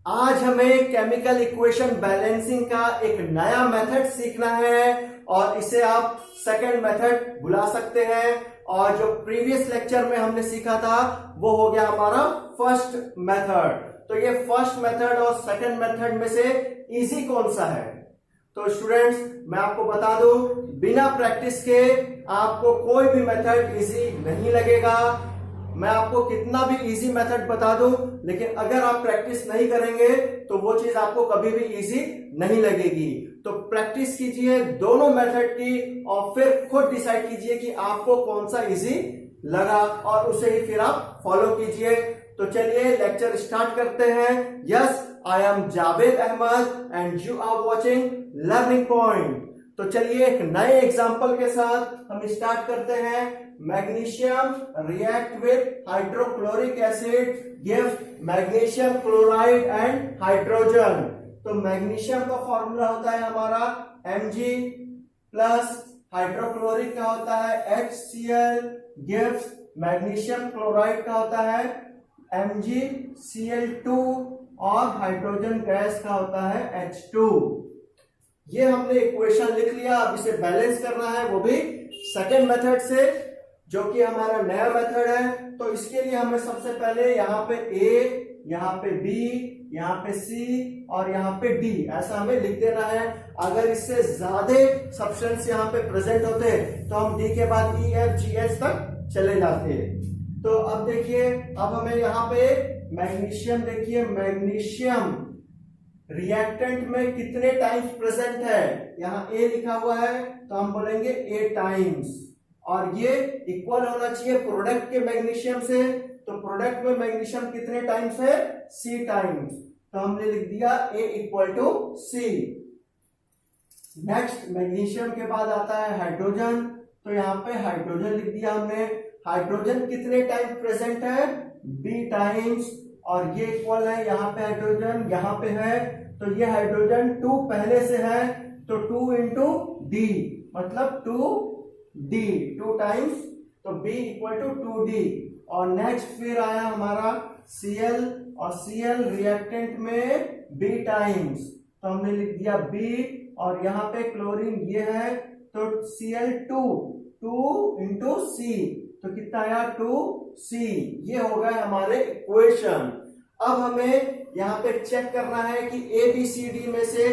आज हमें chemical equation balancing का एक नया मेथड सीखना है और इसे आप सेकंड मेथड बुला सकते हैं। और जो प्रीवियस लेक्चर में हमने सीखा था वो हो गया हमारा फर्स्ट मेथड। तो ये फर्स्ट मेथड और सेकंड मेथड में से इजी कौन सा है? तो स्टूडेंट्स मैं आपको बता दूं, बिना प्रैक्टिस के आपको कोई भी मेथड इजी नहीं लगेगा। मैं आपको कितना भी इजी मेथड बता दूं, लेकिन अगर आप प्रैक्टिस नहीं करेंगे तो वो चीज आपको कभी भी इजी नहीं लगेगी। तो प्रैक्टिस कीजिए दोनों मेथड की और फिर खुद डिसाइड कीजिए कि आपको कौन सा इजी लगा और उसे ही फिर आप फॉलो कीजिए। तो चलिए लेक्चर स्टार्ट करते हैं। Yes, I am Javed Ahmad and you are watching learning point. तो चलिए एक नए एग्जांपल के साथ हम स्टार्ट करते हैं। Magnesium react with hydrochloric acid gives magnesium chloride and hydrogen. तो मैग्नीशियम का फॉर्मूला होता है हमारा Mg प्लस हाइड्रोक्लोरिक का होता है HCl गिव्स मैग्नीशियम क्लोराइड का होता है MgCl2 और हाइड्रोजन गैस का होता है H2। ये हमने इक्वेशन लिख लिया। अब इसे बैलेंस करना है, वो भी सेकेंड मेथड से, जो कि हमारा नया मेथड है। तो इसके लिए हमें सबसे पहले यहाँ पे A, यहाँ पे B, यहाँ पे C और यहाँ पे D ऐसा हमें लिख देना है। अगर इससे ज्यादा सब्सटेंस यहाँ पे प्रेजेंट होते तो हम D के बाद E, F, G, H तक चले जाते। तो अब देखिए, अब हमें यहाँ पे मैग्नीशियम, देखिए मैग्नीशियम रिएक्टेंट में कितने टाइम्स प्रेजेंट है। यहाँ A लिखा हुआ है तो हम बोलेंगे A टाइम्स, और ये इक्वल होना चाहिए प्रोडक्ट के मैग्नीशियम से। तो प्रोडक्ट में मैग्नीशियम कितने टाइम्स है? C times. तो हमने लिख दिया A equal to C। Next magnesium के बाद आता है हाइड्रोजन। तो यहाँ पे हाइड्रोजन लिख दिया हमने। हाइड्रोजन कितने टाइम्स प्रेजेंट है? B टाइम्स, और ये इक्वल है, यहाँ पे हाइड्रोजन यहाँ पे है। तो ये हाइड्रोजन 2 पहले से है तो 2 इंटू D मतलब 2D, 2 टाइम्स। तो B इक्वल टू 2D। और नेक्स्ट फिर आया हमारा Cl, और Cl रिएक्टेंट में B टाइम्स। तो हमने लिख दिया B, और यहाँ पे क्लोरीन ये है तो Cl2, 2 इंटू C, तो कितना आया? 2C। ये हो गए हमारे इक्वेशन। अब हमें यहाँ पे चेक करना है कि ABCD में से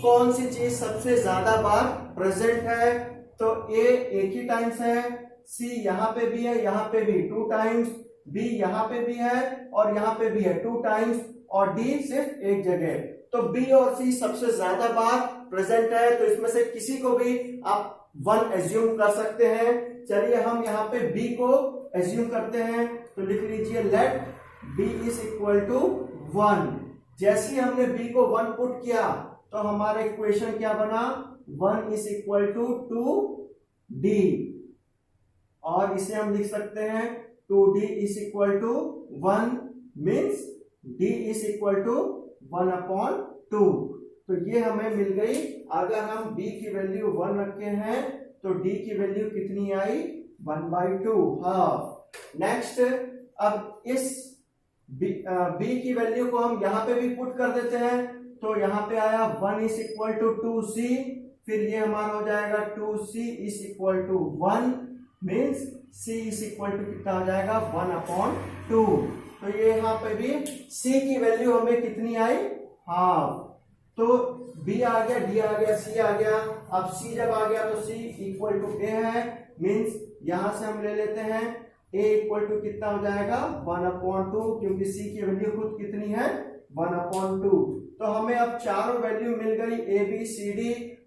कौन सी चीज सबसे ज्यादा बार प्रेजेंट है। तो A एक ही टाइम्स है, C यहाँ पे भी है, यहाँ पे भी 2 टाइम्स, B यहाँ पे भी है और यहाँ पे भी है 2 टाइम्स, और D सिर्फ एक जगह। तो B और C सबसे ज्यादा बार प्रेजेंट है। तो इसमें से किसी को भी आप 1 एज्यूम कर सकते हैं। चलिए हम यहाँ पे B को एज्यूम करते हैं। तो लिख लीजिए let B is equal to 1। जैसे ही हमने B को 1 पुट किया तो हमारा इक्वेशन क्या बना? 1 इज इक्वल टू 2D, और इसे हम लिख सकते हैं 2D is equal to 1 means D is equal to 1/2। तो ये हमें मिल गई। अगर हम B की वैल्यू 1 रखे हैं तो D की वैल्यू कितनी आई? 1/2, हाफ। नेक्स्ट, अब इस B की वैल्यू को हम यहाँ पे भी पुट कर देते हैं। तो यहाँ पे आया 1 इज इक्वल टू 2C, फिर ये हमारा हो जाएगा 2C is equal to 1 means C is equal to कितना हो जाएगा? 1/2। तो ये यहाँ पे भी C की वैल्यू हमें कितनी आई? हाफ। तो B आ गया, D आ गया, C आ गया। अब C जब आ गया तो C इक्वल टू A है, मीन्स यहां से हम ले लेते हैं A इक्वल टू कितना हो जाएगा? 1/2, क्योंकि C की वैल्यू खुद कितनी है? 1/2। तो हमें अब चारों वैल्यू मिल गई A B C D।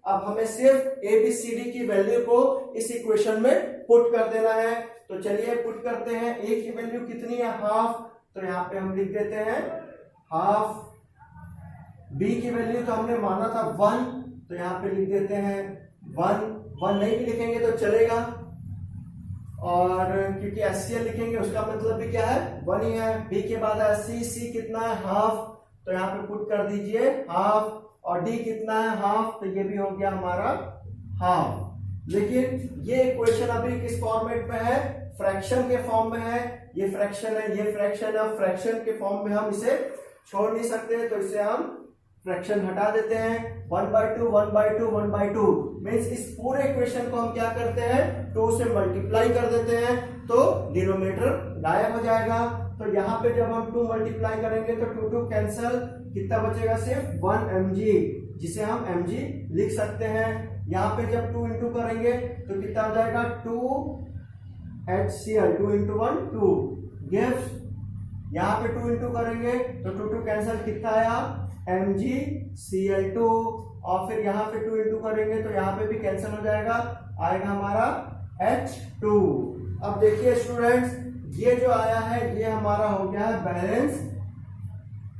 अब हमें सिर्फ A B C D की वैल्यू को इस इक्वेशन में पुट कर देना है। तो चलिए पुट करते हैं। A की वैल्यू कितनी है? हाफ। तो यहाँ पे हम लिख देते हैं हाफ। B की वैल्यू तो हमने माना था 1, तो यहाँ पे लिख देते हैं 1 नहीं भी लिखेंगे तो चलेगा, और क्योंकि HCl लिखेंगे उसका मतलब भी क्या है? 1 ही है। B के बाद है C कितना है? हाफ। तो यहाँ पे पुट कर दीजिए हाफ, और D कितना है? हाफ। तो ये भी हो गया हमारा हाफ। लेकिन ये इक्वेशन अभी किस फॉर्मेट में है? फ्रैक्शन के फॉर्म में है। ये फ्रैक्शन है, ये फ्रैक्शन है, फ्रैक्शन के फॉर्म में हम इसे छोड़ नहीं सकते, तो इसे हम फ्रैक्शन हटा देते हैं। 1/2 1/2 1/2 मीन्स इस पूरे इक्वेशन को हम क्या करते हैं 2 से मल्टीप्लाई कर देते हैं, तो डिनोमिनेटर गायब हो जाएगा। तो यहाँ पे जब हम 2 मल्टीप्लाई करेंगे तो 2 2 कैंसल, कितना बचेगा सिर्फ 1 mg, जिसे हम mg लिख सकते हैं। यहाँ पे जब 2 इंटू करेंगे तो कितना हो जाएगा 2 HCl, 2 इंटू 1 2 गिव्स, यहाँ पे 2 इंटू करेंगे तो 2 2 कैंसल, कितना आया MgCl2, और फिर यहाँ पे 2 इंटू करेंगे तो यहाँ पे भी कैंसिल हो जाएगा, आएगा हमारा H2। अब देखिए स्टूडेंट्स, ये जो आया है ये हमारा हो गया है बैलेंस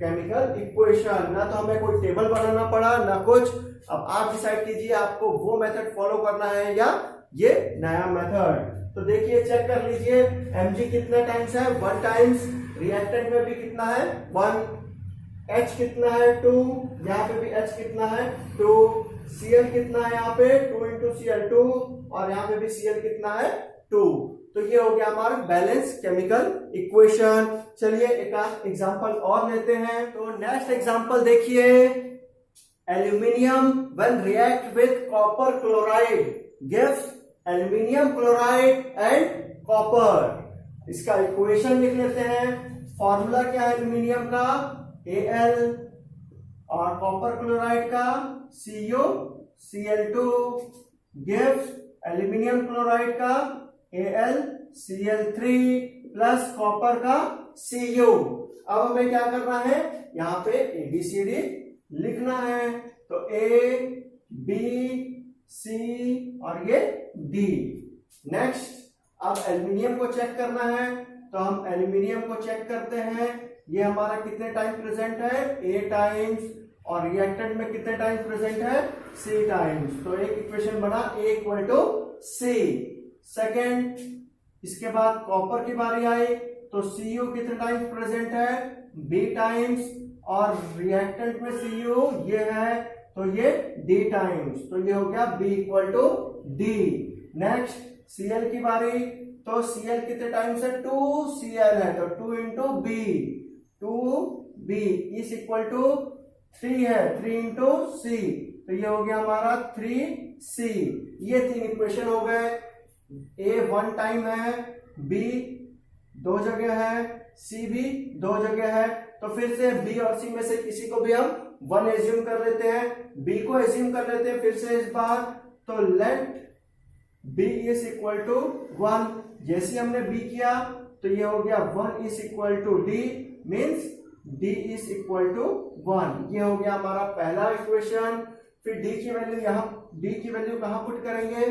केमिकल इक्वेशन। ना तो हमें कोई टेबल बनाना पड़ा ना कुछ। अब आप डिसाइड कीजिए आपको वो मेथड फॉलो करना है या ये नया मेथड। तो देखिए चेक कर लीजिए, Mg कितने टाइम्स है 1 टाइम्स, रिएक्टेंट में भी कितना है 1, H कितना है 2, यहाँ पे भी H कितना है 2, Cl कितना है यहाँ पे 2 इंटू Cl2, और यहाँ पे भी Cl कितना है 2। तो ये हो गया हमारा बैलेंस केमिकल इक्वेशन। चलिए एक एग्जांपल और लेते हैं। तो नेक्स्ट एग्जांपल देखिए, aluminium when react with copper chloride gives aluminium chloride and copper. इसका इक्वेशन लिख लेते हैं। फॉर्मूला क्या है एल्यूमिनियम का Al, और कॉपर क्लोराइड का CuCl2 गिव्स एल्यूमिनियम क्लोराइड का AlCl3 प्लस कॉपर का Cu। अब हमें क्या करना है, यहाँ पे ABCD लिखना है। तो A B C और ये D। नेक्स्ट अब एल्यूमिनियम को चेक करना है, तो हम एल्यूमिनियम को चेक करते हैं। ये हमारा कितने टाइम प्रेजेंट है A टाइम्स, और रिएक्टेंट में कितने टाइम प्रेजेंट है C टाइम्स। तो एक इक्वेशन बना A equal to C। Second, इसके बाद कॉपर की बारी आई, तो Cu कितने टाइम्स प्रेजेंट है B टाइम्स, और रिएक्टेंट में Cu ये है तो ये D टाइम्स। तो ये हो गया B equal to D। Next Cl की बारी, तो Cl कितने टाइम्स है 2Cl है, तो 2 into B, 2B is equal to 3 है, 3 इंटू C, तो ये हो गया हमारा 3C। ये 3 इक्वेशन हो गए। A 1 टाइम है, B 2 जगह है, C भी 2 जगह है। तो फिर से B और C में से किसी को भी हम 1 एज्यूम कर लेते हैं, B को एज्यूम कर लेते हैं फिर से इस बार। तो let B is equal to 1। जैसे हमने B किया तो ये हो गया 1 is equal to D, means D is equal to 1। ये हो गया हमारा पहला इक्वेशन। फिर D की वैल्यू यहाँ, D की वैल्यू कहाँ पुट करेंगे,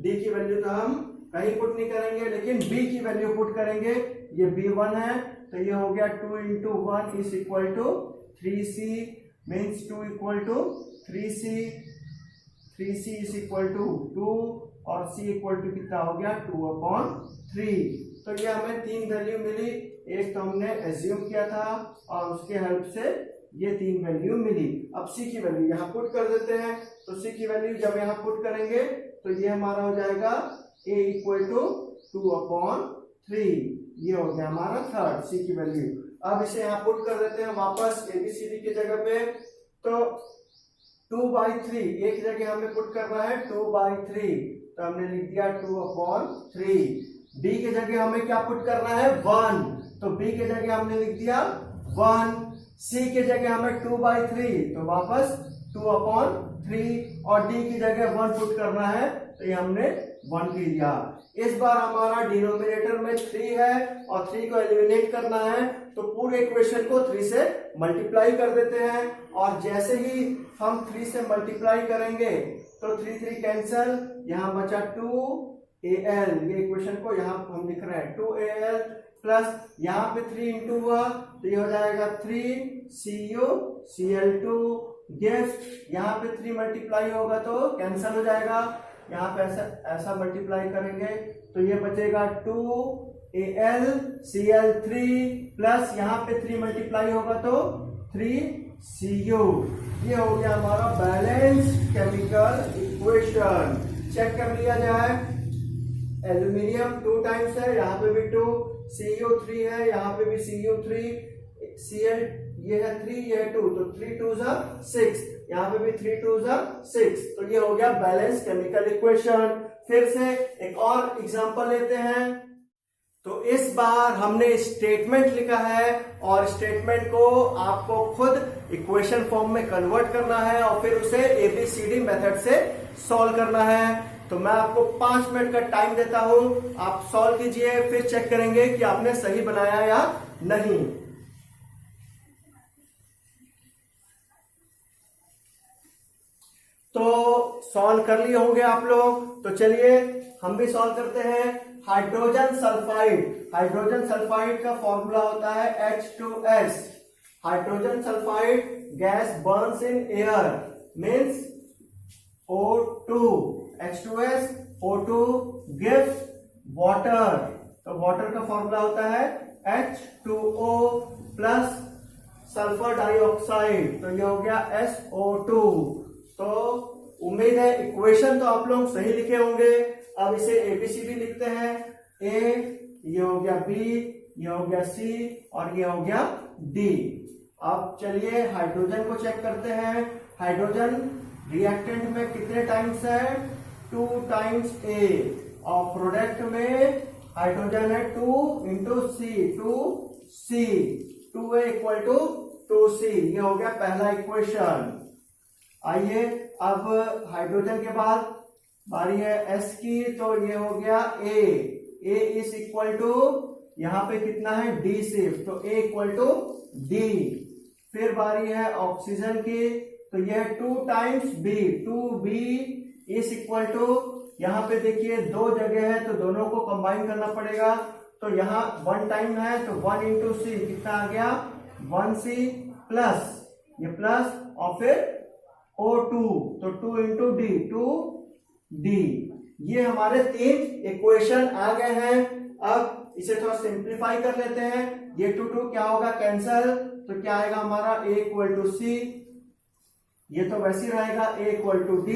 D की वैल्यू तो हम कहीं पुट नहीं करेंगे, लेकिन B की वैल्यू पुट करेंगे। ये B1 है, तो ये हो गया 2 into 1 is equal to 3C, means 2 equal to 3C, 3C is equal to 2, और C इक्वल टू कितना हो गया 2/3। तो ये हमें 3 वैल्यू मिली। एक तो हमने एज्यूम किया था और उसके हेल्प से ये 3 वैल्यू मिली। अब C की वैल्यू यहाँ पुट कर देते हैं। तो C की वैल्यू जब यहाँ पुट करेंगे तो ये हमारा हो जाएगा A इक्वल टू 2/3। ये हो गया हमारा थर्ड C की वैल्यू। अब इसे यहाँ पुट कर देते हैं वापस ABCD की जगह पे। तो 2/3 एक जगह हमें पुट करना है 2/3, तो हमने लिख दिया 2/3। B की जगह हमें क्या पुट करना है 1, तो B की जगह हमने लिख दिया 1। C की जगह हमें 2/3, तो वापस 2/3, और D की जगह 1 पुट करना है, तो ये हमने 1 की दिया। इस बार हमारा डिनोमिनेटर में 3 है और 3 को एलिमिनेट करना है, तो पूरे इक्वेशन को 3 से मल्टीप्लाई कर देते हैं। और जैसे ही हम 3 से मल्टीप्लाई करेंगे तो 3 3 कैंसल, यहाँ बचा 2Al। ये इक्वेशन को यहाँ हम लिख रहे हैं 2Al प्लस यहाँ पे 3 इंटू हुआ तो ये हो जाएगा 3CuCl2 गिव्स, यहाँ पे 3 मल्टीप्लाई होगा तो कैंसल हो जाएगा। यहाँ पे ऐसा मल्टीप्लाई करेंगे तो ये बचेगा 2AlCl3 प्लस यहाँ पे 3 मल्टीप्लाई होगा तो 3Cu। ये हो गया हमारा बैलेंस केमिकल इक्वेशन। चेक कर लिया जाए, एल्यूमिनियम 2 टाइम्स है, यहाँ पे भी 2, Cu3 है, यहाँ पे भी Cu3, Cl ये है 3, ये है 2, तो 3 2 जा 6, यहाँ पे भी 3 2 जा 6, तो ये हो गया बैलेंस केमिकल इक्वेशन। फिर से एक और एग्जांपल लेते हैं। तो इस बार हमने स्टेटमेंट लिखा है और स्टेटमेंट को आपको खुद इक्वेशन फॉर्म में कन्वर्ट करना है और फिर उसे ABCD मेथड से सॉल्व करना है। तो मैं आपको 5 मिनट का टाइम देता हूं, आप सॉल्व कीजिए, फिर चेक करेंगे कि आपने सही बनाया या नहीं। तो सॉल्व कर लिए होंगे आप लोग, तो चलिए हम भी सॉल्व करते हैं। हाइड्रोजन सल्फाइड का फॉर्मूला होता है H2S। Hydrogen sulphide gas Burns in air means O2, H2S, O2 gives water, तो वाटर का फॉर्मूला होता है H2O प्लस सल्फर डाइऑक्साइड, तो ये हो गया SO2। तो उम्मीद है इक्वेशन तो आप लोग सही लिखे होंगे। अब इसे ABCD लिखते हैं। A, ये हो गया B, ये हो गया C और ये हो गया D। अब चलिए हाइड्रोजन को चेक करते हैं। हाइड्रोजन रिएक्टेंट में कितने टाइम्स है? 2 टाइम्स A और प्रोडक्ट में हाइड्रोजन है 2 into C, 2C, 2A equal to 2C। ये हो गया पहला इक्वेशन। आइए अब हाइड्रोजन के बाद बारी है S की, तो ये हो गया A इज इक्वल टू, यहां पे कितना है D सिर्फ, तो A इक्वल टू D। फिर बारी है ऑक्सीजन की, तो ये है 2 times B, 2B is equal to, यहाँ पे देखिए 2 जगह है तो दोनों को कंबाइन करना पड़ेगा, तो यहाँ 1 टाइम है तो 1 इंटू C कितना आ गया 1C प्लस ये प्लस और फिर O2, तो 2 इंटू D, 2D। ये हमारे 3 इक्वेशन आ गए हैं। अब इसे थोड़ा सिंप्लीफाई कर लेते हैं। ये 2 क्या होगा कैंसल, तो क्या आएगा हमारा A इक्वल टू C, ये तो वैसे ही रहेगा A इक्वल टू D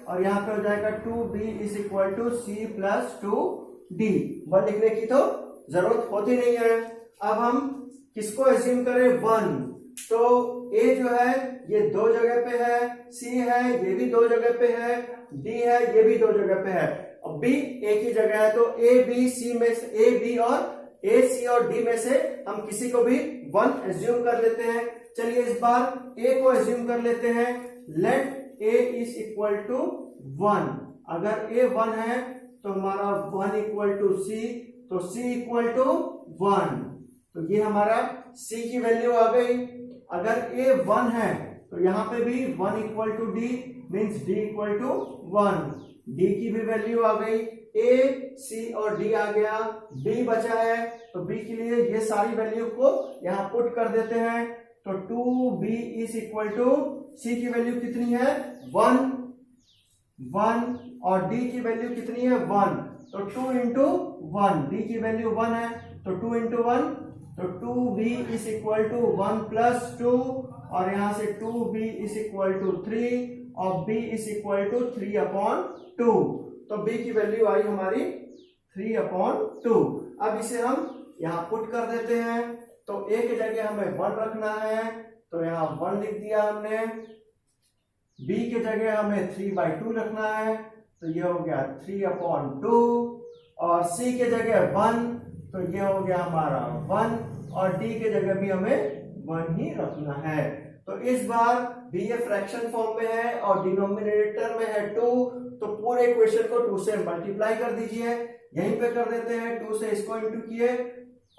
और यहाँ पे हो जाएगा 2B is equal to C plus 2D। 1 लिखने की तो जरूरत होती नहीं है। अब हम किसको एज्यूम करें 1, तो A जो है ये 2 जगह पे है, C है ये भी 2 जगह पे है, D है ये भी 2 जगह पे है और B एक ही जगह है, तो A B C में से A B और A C और D में से हम किसी को भी 1 एज्यूम कर लेते हैं। चलिए इस बार A को एज्यूम कर लेते हैं। Let A is equal to 1, अगर A 1 है तो हमारा 1 इक्वल टू C, तो C इक्वल टू 1, तो ये हमारा C की वैल्यू आ गई। अगर A 1 है तो यहाँ पे भी 1 equal to D means D equal to 1, D की भी वैल्यू आ गई। A, C और D आ गया, B बचा है तो B के लिए ये सारी वैल्यू को यहाँ पुट कर देते हैं, तो 2B is equal to, C की वैल्यू कितनी है 1 और D की वैल्यू कितनी है 1, तो 2 इंटू 1, D की वैल्यू 1 है तो 2 इंटू 1, तो 2B is equal to 1 plus 2 और यहां से 2B इज इक्वल टू 3 और B इज इक्वल टू 3/2, तो B की वैल्यू आई हमारी 3/2। अब इसे हम यहां पुट कर देते हैं, तो A की जगह हमें 1 रखना है तो यहां 1 लिख दिया हमने, B की जगह हमें 3/2 रखना है तो ये हो गया 3/2 और C की जगह 1 तो ये हो गया हमारा 1 और D की जगह भी हमें 1 ही रखना है। तो इस बार B ये फ्रैक्शन फॉर्म में है और डिनोमिनेटर में है 2, तो पूरे इक्वेशन को 2 से मल्टीप्लाई कर दीजिए। यहीं पे कर देते हैं, 2 से इसको इंटू किए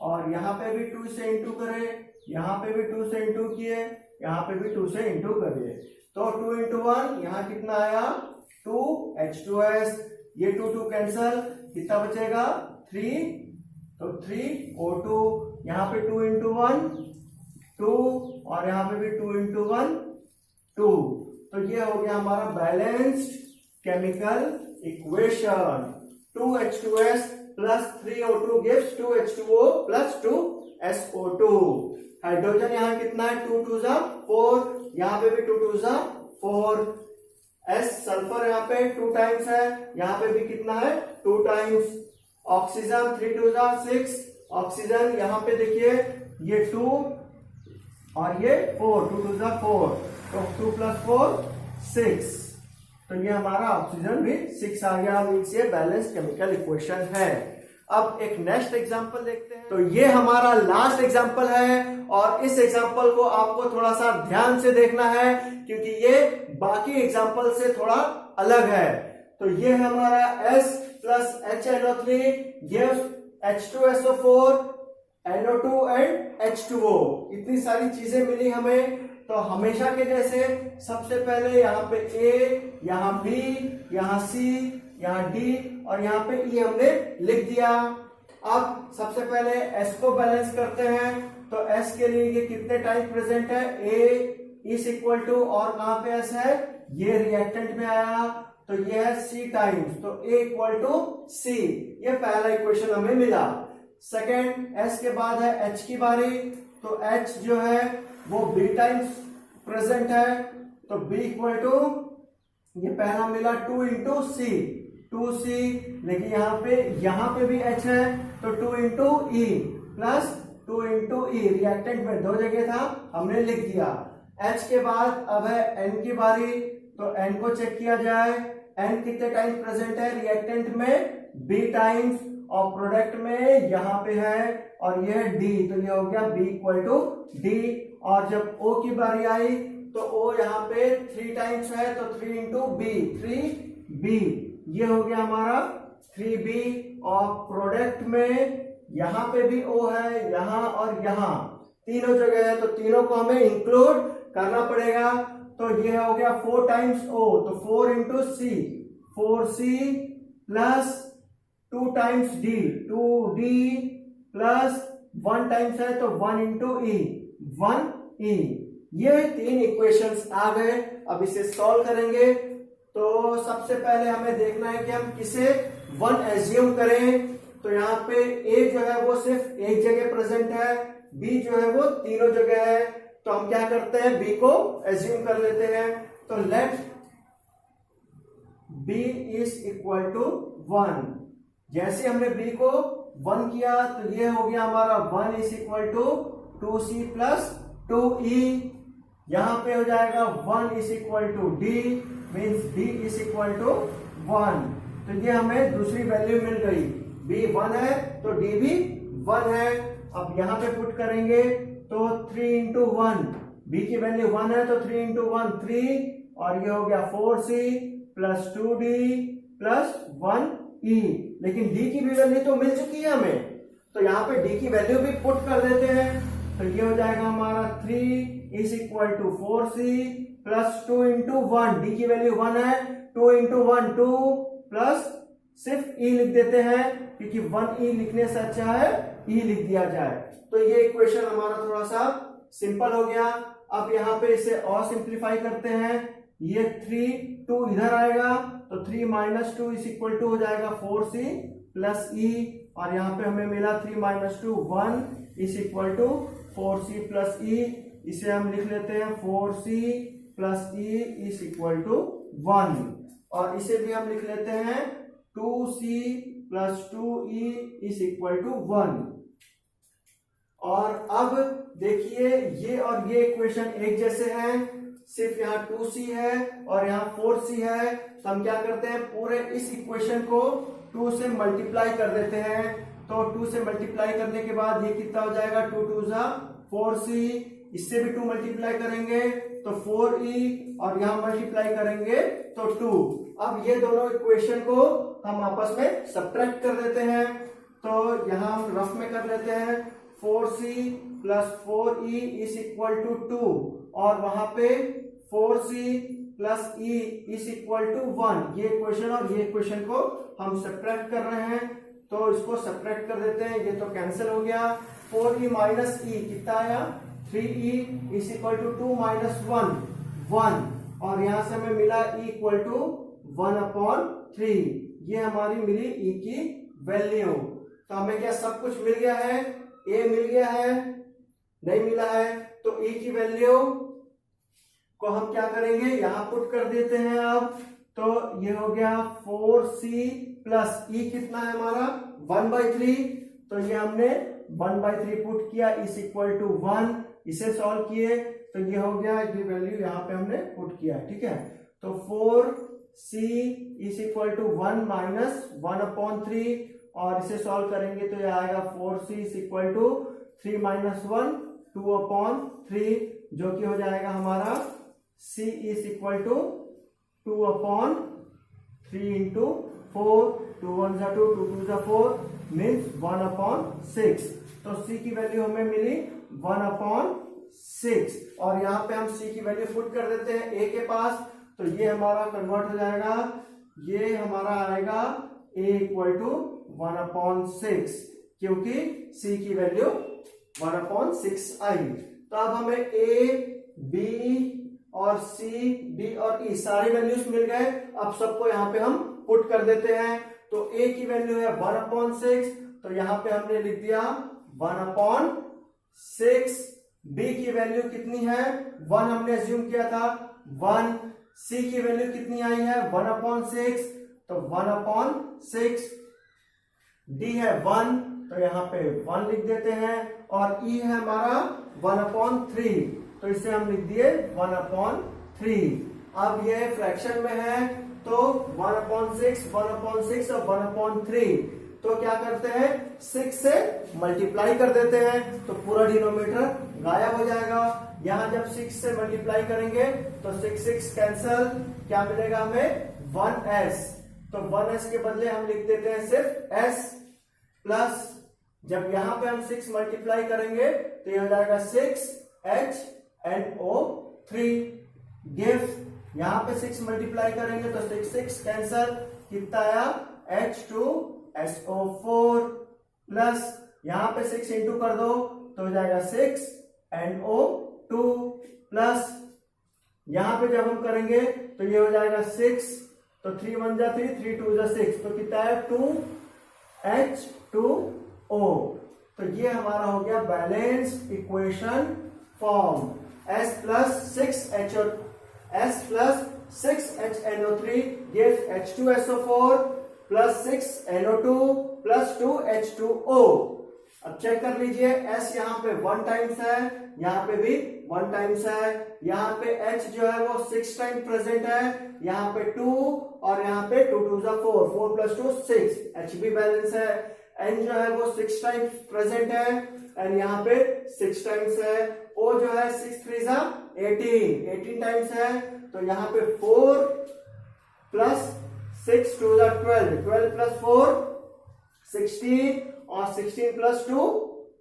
और यहाँ पे भी 2 से इंटू करे, यहाँ पे भी 2 से इंटू किए, यहाँ पे भी 2 से इंटू करिए, तो 2 इंटू 1 यहाँ कितना आया 2H2S, ये 2 कैंसल, कितना बचेगा 3, तो 3O2, यहाँ पे 2 इंटू 1 2 और यहाँ पे भी 2 इंटू 1 2, तो ये हो गया हमारा balanced chemical equation. 2H2S plus 3O2 gives 2H2O plus 2SO2। Hydrogen यहाँ कितना है 2 2 4, यहाँ पे भी 2 2 4, S सल्फर यहाँ पे 2 टाइम्स है, यहाँ पे भी कितना है 2 टाइम्स। ऑक्सीजन 3 2 6, ऑक्सीजन यहाँ पे देखिए ये 2 और ये 4, 2 2 4, तो 2 + 4 6, तो ये हमारा ऑक्सीजन भी 6 आ गया। मींस ये बैलेंस केमिकल इक्वेशन है। अब एक नेक्स्ट एग्जांपल देखते हैं। तो ये हमारा लास्ट एग्जांपल है और इस एग्जांपल को आपको थोड़ा सा ध्यान से देखना है क्योंकि ये बाकी एग्जांपल से थोड़ा अलग है। तो ये हमारा S + HNO3 gives H2SO4, NO2 and H2O। इतनी सारी चीजें मिली हमें। तो हमेशा के जैसे सबसे पहले यहाँ पे A, यहाँ B, यहाँ C, यहाँ D और यहाँ पे E हमने लिख दिया। अब सबसे पहले S को बैलेंस करते हैं। तो S के लिए ये कितने टाइम प्रेजेंट है? A इज इक्वल टू, और कहां पे S है? ये रिएक्टेंट में आया, तो ये है C टाइम्स, तो A इक्वल टू C। ये पहला इक्वेशन हमें मिला। सेकेंड S के बाद है H की बारी। तो H जो है वो B टाइम्स प्रेजेंट है, तो B इक्वल टू, ये पहला मिला 2 × C, 2C। लेकिन यहाँ पे भी H है, तो 2 × E प्लस 2 × E। रिएक्टेंट में 2 जगह था, हमने लिख दिया। H के बाद अब है N की बारी। तो N को चेक किया जाए। N कितने टाइम प्रेजेंट है? रिएक्टेंट में B टाइम्स और प्रोडक्ट में यहाँ पे है और ये है D, तो ये हो गया B इक्वल टू D। और जब O की बारी आई तो O यहाँ पे 3 टाइम्स है, तो 3 × B, 3B। ये हो गया हमारा 3B। और प्रोडक्ट में यहाँ पे भी O है, यहाँ और यहाँ तीनों जगह है, तो तीनों को हमें इंक्लूड करना पड़ेगा। तो ये हो गया 4 टाइम्स O, तो 4 × C, 4C plus 2 times D, 2D plus 1 times है, तो 1 × E, 1E। ये 3 इक्वेशंस आ गए। अब इसे सॉल्व करेंगे। तो सबसे पहले हमें देखना है कि हम किसे 1 एज्यूम करें। तो यहाँ पे A जो है वो सिर्फ एक जगह प्रेजेंट है, B जो है वो तीनों जगह है, तो हम क्या करते हैं? B को एज्यूम कर लेते हैं। तो let B is equal to 1। जैसे हमने B को 1 किया तो ये हो गया हमारा 1 is equal to 2C plus 2E। यहां पे हो जाएगा 1 is equal to D, means D is equal to 1। तो ये हमें दूसरी वैल्यू मिल गई। B 1 है तो D भी 1 है। अब यहां पे पुट करेंगे तो 3 × 1, B की वैल्यू 1 है तो 3 × 1 3, और ये हो गया 4C plus 2D plus 1E। लेकिन D की भी वैल्यू तो मिल चुकी है हमें, तो यहाँ पे D की वैल्यू भी पुट कर देते हैं। तो ये हो जाएगा हमारा 3 is equal to 4C plus 2 × 1, D की वैल्यू 1 है, 2 × 1 2 प्लस सिर्फ E लिख देते हैं क्योंकि 1E लिखने से अच्छा है E लिख दिया जाए। तो ये इक्वेशन हमारा थोड़ा सा सिंपल हो गया। अब यहाँ पे इसे और सिंप्लीफाई करते हैं। ये 3 2 इधर आएगा, तो 3 - 2 इज इक्वल टू हो जाएगा 4C प्लस E, और यहाँ पे हमें मिला 3 - 2 1 is equal to 4C plus E। इसे हम लिख लेते हैं 4C plus E is equal to 1, और इसे भी हम लिख लेते हैं 2C plus 2E is equal to 1। और अब देखिए ये और ये इक्वेशन एक जैसे हैं, सिर्फ यहाँ 2C है और यहाँ 4C है। तो हम क्या करते हैं, पूरे इस इक्वेशन को 2 से मल्टीप्लाई कर देते हैं। तो 2 से मल्टीप्लाई करने के बाद ये कितना हो जाएगा, 2 2 4C, इससे भी 2 मल्टीप्लाई करेंगे तो 4E, और यहाँ मल्टीप्लाई करेंगे तो 2। अब ये दोनों इक्वेशन को हम आपस में सब्ट्रैक्ट कर देते हैं। तो यहाँ हम रफ में कर लेते हैं 4C plus 4E is equal to 2, और वहां पे 4C plus E is equal to 1। ये इक्वेशन और ये इक्वेशन को हम सब्ट्रैक्ट कर रहे हैं, तो इसको सब्ट्रैक्ट कर देते हैं। ये तो कैंसिल हो गया। 4E माइनस E कितना आया, 3E इज इक्वल टू 2 - 1 1, और यहां से हमें मिला E इक्वल टू 1/3। ये हमारी मिली E की वैल्यू। तो हमें क्या सब कुछ मिल गया है, A मिल गया है, नहीं मिला है तो E की वैल्यू को हम क्या करेंगे, यहां पुट कर देते हैं। अब तो ये हो गया 4C प्लस E कितना है हमारा 1/3, तो ये हमने 1/3 पुट किया इज इक्वल टू 1। इसे सॉल्व किए तो ये हो गया, ये वैल्यू यहाँ पे हमने पुट किया, ठीक है। तो 4c is equal to 1 minus 1/3 और इसे सॉल्व करेंगे तो ये आएगा 4c is equal to 3 minus 1 2/3 जो कि हो जाएगा हमारा c is equal to 2/3 into 4, 2 1 जा 2, 2 2 जा 4 मीन्स 1/6। तो c की वैल्यू हमें मिली 1/6 और यहाँ पे हम c की वैल्यू पुट कर देते हैं a के पास, तो ये हमारा कन्वर्ट हो जाएगा, ये हमारा आएगा a इक्वल टू 1/6 क्योंकि c की वैल्यू 1/6 आई। तो अब हमें a, b और c, d और e सारी वैल्यूज मिल गए। अब सबको यहाँ पे हम पुट कर देते हैं। तो a की वैल्यू है 1/6, तो यहाँ पे हमने लिख दिया 1/6। b की वैल्यू कितनी है, 1 हमने अज्यूम किया था 1। c की वैल्यू कितनी आई है 1/6, तो 1/6। d है 1, तो यहाँ पे 1 लिख देते हैं और e है हमारा 1/3, तो इसे हम लिख दिए 1/3। अब ये फ्रैक्शन में है तो 1/6, 1/6 और 1/3, तो क्या करते हैं 6 से मल्टीप्लाई कर देते हैं तो पूरा डिनोमिनेटर गायब हो जाएगा। यहां जब 6 से मल्टीप्लाई करेंगे तो 6 6 कैंसल, क्या मिलेगा हमें 1s, तो 1s के बदले हम लिख देते हैं सिर्फ s प्लस, जब यहां पे हम 6 मल्टीप्लाई करेंगे तो ये हो जाएगा 6HNO3 गिव्स, यहां पे 6 मल्टीप्लाई करेंगे तो 6 6 कैंसल, कितना आया H2SO4 प्लस यहां पे 6 इंटू कर दो तो हो जाएगा 6NO2 प्लस यहां पे जब हम करेंगे तो ये हो जाएगा 6, तो 3 1 जा 3, 3 2 जा 6, तो कितना है 2H2O। तो ये हमारा हो गया balanced equation form, S plus 6HNO3 gives H2SO4 plus 6NO2 plus 2H2O। अब चेक कर लीजिए, S यहाँ पे 1 टाइम्स है, यहाँ पे भी 1 टाइम्स है, यहाँ पे H जो है वो 6 टाइम प्रेजेंट है, यहाँ पे 2 और यहाँ पे 2 2 जा 4, 4 plus 2 6, H भी बैलेंस है, N जो है वो 6 टाइम्स प्रेजेंट है एंड यहाँ पे 6 टाइम्स है, O जो है 6 3 जा 18 टाइम्स है, तो यहाँ पे 4 प्लस 6 2 जा 12, 12 प्लस 4 16 और 16 प्लस 2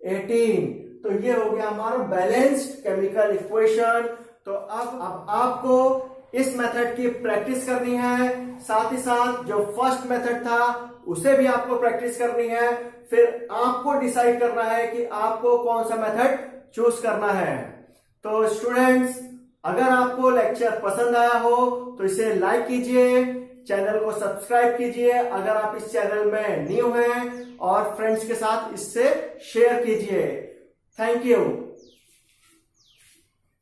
18। तो ये हो गया हमारा बैलेंस्ड केमिकल इक्वेशन। तो अब आपको इस मेथड की प्रैक्टिस करनी है, साथ ही साथ जो फर्स्ट मेथड था उसे भी आपको प्रैक्टिस करनी है, फिर आपको डिसाइड करना है कि आपको कौन सा मेथड चूज करना है। तो स्टूडेंट्स, अगर आपको लेक्चर पसंद आया हो तो इसे लाइक कीजिए, चैनल को सब्सक्राइब कीजिए अगर आप इस चैनल में न्यू हैं, और फ्रेंड्स के साथ इससे शेयर कीजिए। Thank you.